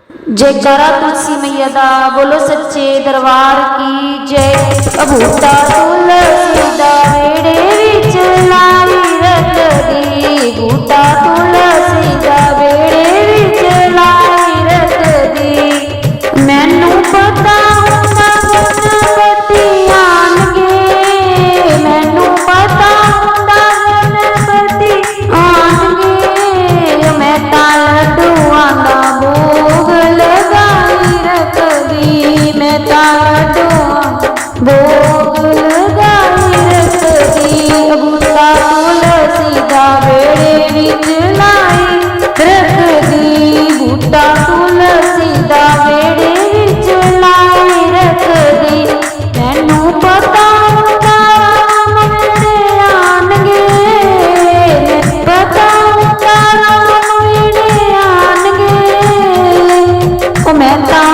जयकारा तुलसी मैया दा, बोलो सच्चे दरबार की जय। बूटा तुलसी दा वेड़े विच लाई रखदी, बूटा तुलसी दा वेड़े विच लाई रखदी। मैनू पता हुंदा गणपति आणगे, मैनू पता हुंदा गणपति आणगे। मैं तां लड्डूआं दा भोग लगाई रखदी, मैं तां लड्डूआं भोग लगाई रखदी। बूटा तुलसी दा वेड़े विच लाई रखदी, बूटा तुलसी दा वेड़े विच लाई रखदी। मैनू पता हुंदा राम वेड़े आणगे, पता हुंदा राम वेड़े आणगे। मैं तां